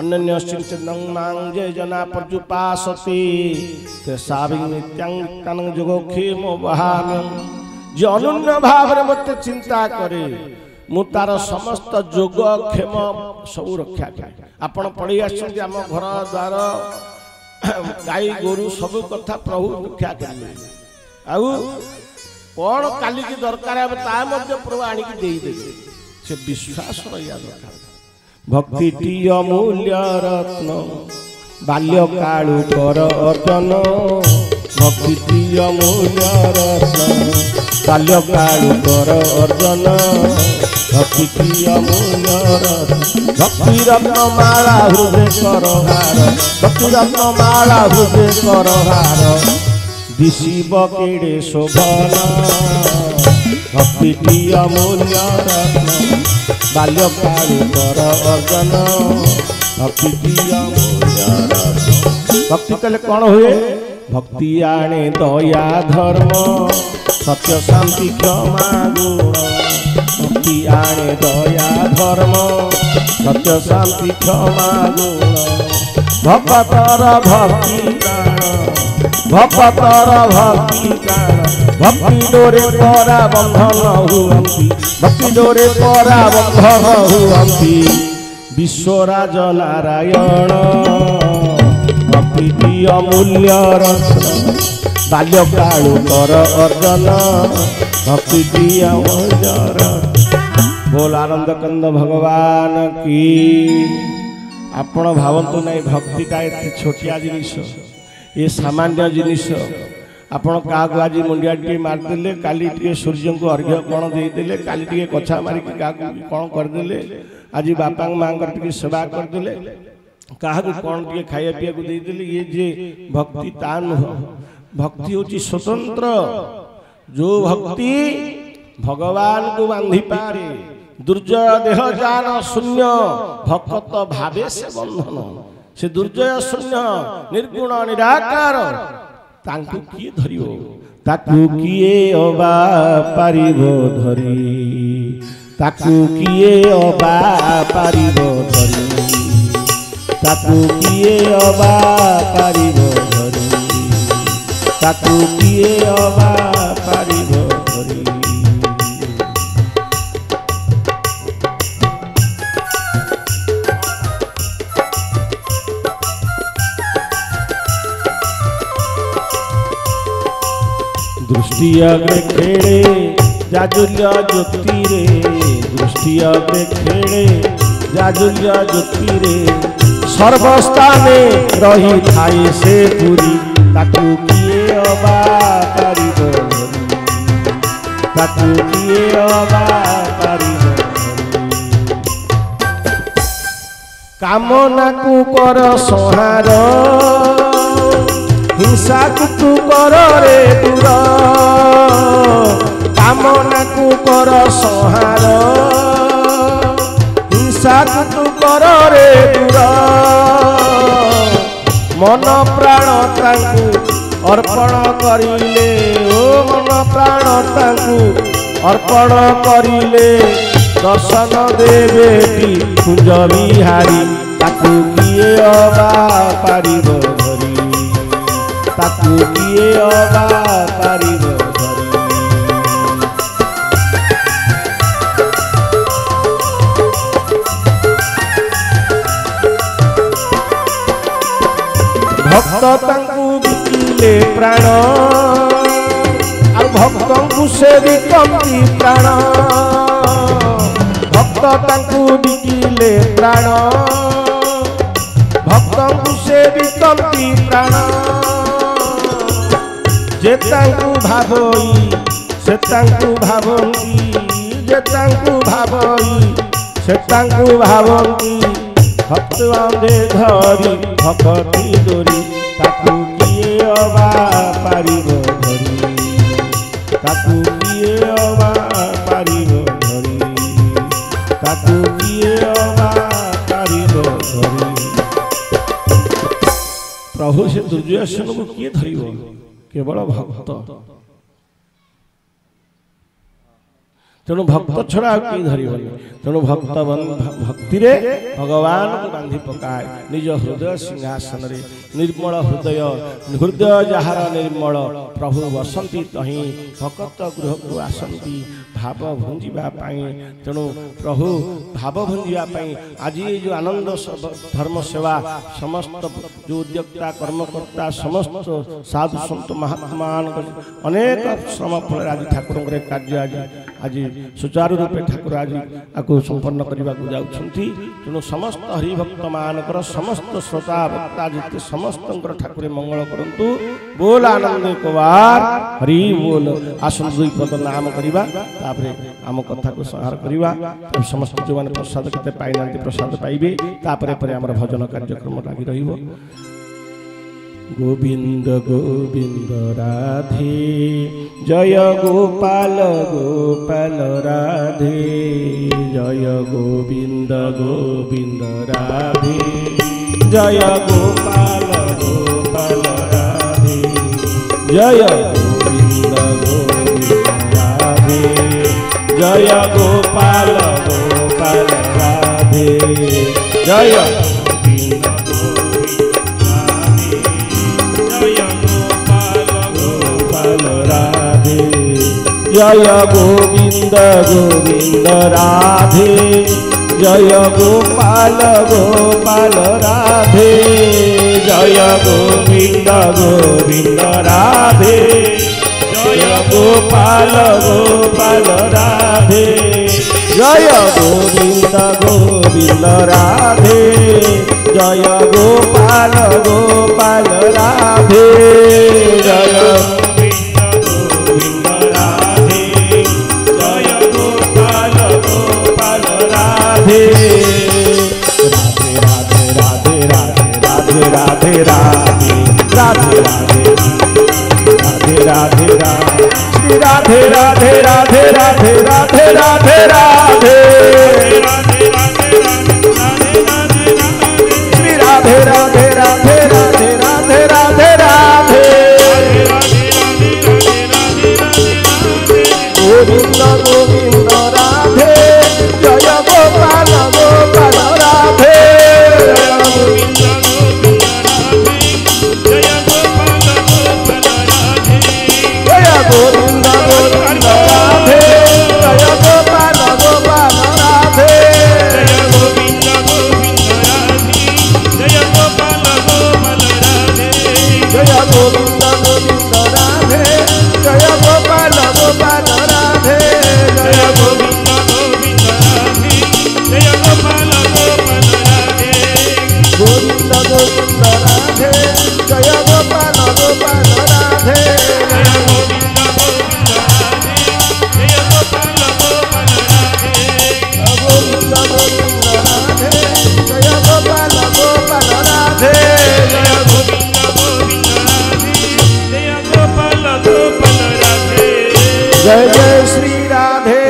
अनन्य चिंतनं मां जे जना पर्जुपासते ते साविं नित्यं तन जोगोखेम बहाम जे अनन्य भाव रे मते चिंता करे मु तार समस्त जोग क्षेम सब रक्षा करे आपण पड़ी आछन हम घर द्वार गाई गोरु सब कथा प्रभु रक्षा करे आउ कौन काली की दरकार है ता मध्य प्रभु आनी की देई दे से विश्वास रहिया दरकार भक्ति टी अमूल्य रत्न बाल्य कालु कर अर्जन भक्ति टी अमूल्य रत्न बाल्य कालु कर अर्जन भक्ति टी अमूल्य रत्न भक्ति रत्न माला हृदय कर हार भक्ति रत्न माला हृदय कर हार दिशिव केड़े शोभन भक्ति अमूल्य रत्न बाल्य कालु कर अर्जन भक्ति अमूल्य रत्न भक्ति कले कौन हुए भक्ति आने दया धर्म सत्य शांति क्षमा गुण भक्ति आने दया धर्म सत्य शांति क्षमा गुण भक्तर भक्ति भक्तर भक्ति भक्ति डोरे परा बंधन हुअंती भक्ति डोरे परा बंधन हुअंती विश्वराज नारायण भक्ति अमूल्य रत्न बाल्य कालु कर अर्जन भक्ति अमूल्य रत्न बोल आनंद कंद भगवान की आपण भावंतु नहीं भक्तिटा एते छोटिया जिनिस ये सामान्य जिनिस आपण क्या आज मुंडिया टी मारदे काली टे सूर्य को अर्घ्य कौन देदेले काली टे कछा मारिक क्या कौन करदे आज बापा माँ टे सेवा करदे क्या कौन टे खाया पीया को देदेले ये जे भक्ति ता नुह भक्ति हूँ स्वतंत्र जो भक्ति भगवान को बांधि पारे दुर्जय देह जान शून्य भक्त भावे से बंधन से दुर्जय शून्य निर्गुण निराकार तांकु किए धरियो ताकु किए अबा पारिबो धरी ताकु किए अबा पारिबो धरी ताकु किए अबा पारिबो धरी ताकु किए अबा पारिबो धरी दृष्टि अग्रे खेड़े जाजुल्य ज्योति रे दृष्टि अग्रे खेड़े जाजुल्य ज्योति रे सर्वस्थाने रही थाए से पूरी ताकु किए अबा पारिबो ताकु किए अबा पारिबो कामना को कर संहार हिंसा तू कर रे दूर कामना को कर संहार हिंसा तू कर रे दूर मन प्राण तांकु अर्पण करिले ओ मन प्राण तांकु अर्पण करिले दर्शन देवे कुंज बिहारी ताकु किए अबा पारिबो ताकू किए अबा पारिब धरी। भक्त तांकू बिकिले प्राण आ भक्तंकु से बिकंती प्राण। भक्त तांकू बिकिले प्राण भक्तंकु से बिकंती प्राण। जे तांकु भावई से तांकु भावंती जे तांकु भावई से तांकु भावंती। भक्त आंधे धरी भक्ति डोरी ताकू किए अबा पारिब धरी। ताकू किए अबा पारिब धरी ताकू किए अबा पारिब धरी। प्रभु से दुर्योधन को किए धरिब केवल भक्त। तेणु भक्त छड़ा किए धरबनी। तेणु भक्त भक्ति रे भगवान को बांधि पकाए निज हृदय सिंहासन रे। निर्मल हृदय हृदय जहार निर्मल प्रभु बसंती तही भक्त गृह को आसंती भाव भंजिबा पाई। तेणु प्रभु भाव भंजिबा पाई आज जो आनंद धर्म सेवा समस्त जो उद्योक्ता कर्मकर्ता समस्त साधु संत महात्मा अनेक श्रम फल आज ठाकुर कार्य आज सुचारू रूपे ठाकुर आज आपको संपन्न करने को जाउछंती। तेणु समस्त हरिभक्त मानकर समस्त श्रोता भक्ता जिते समस्त ठाकुर मंगल करंतु। बोल आनंद कुमार हरि बोल। आसन दुई पद नाम करिबा तापरे आम कथा को संहार करिबा। समस्त जो माने प्रसाद केते पाई नांती प्रसाद पाइबे तापरे परे हमर भजन कार्यक्रम लागि रहिबो। गोविंद गोविंद राधे जय गोपाल गोपाल राधे जय गोविंद गोविंद राधे जय गोपाल गोपाल राधे जय गोविंद गोविंद राधे जय गोपाल गोपाल राधे जय जय गोविंद गोविंद राधे जय गोपाल गोपाल राधे जय गोविंद गोविंद राधे जय गोपाल गोपाल राधे जय गोविंद गोविंद राधे जय गोपाल गोपाल राधे जय राधे राधे राधे राधे राधे राधे राधे राधे राधे राधे श्री राधे राधे राधे राधे राधे राधे राधे श्री राधे राधे राधे राधे राधे राधे राधे गोविंद गोविंद राधे जय गोपाल गोपाल राधे जय गोविंद गोविंद राधे जय गोपाल गोपाल राधे जय गोविंद गोविंद राधे जय गोपाल गोपाल राधे जय गोविंद गोविंद गोविंद राधे जय गोपाल गोपाल राधे जय गोविंद गोविंद गोविंद राधे जय गोपाल गोपाल राधे जय गोविंद गोपाल गोपाल राधे जय जय श्री राधे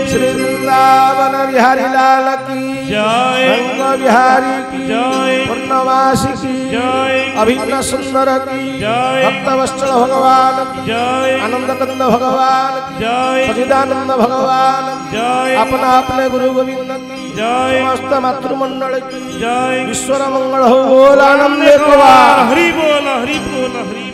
श्री वृंदावन बिहारी लाल की जय रंग बिहारी की जय पूर्णवासी की जय अभिन्न सुंदर की जय भक्तवत्सल भगवान की जय आनंद कंद भगवान की जय सचिदानंद भगवान की जय अपना अपने गुरु गोविंद की जय समस्त मातृमंडल की जय ईश्वर मंगल हो बोल आनंद कुमार हरि बोल हरि बोल हरि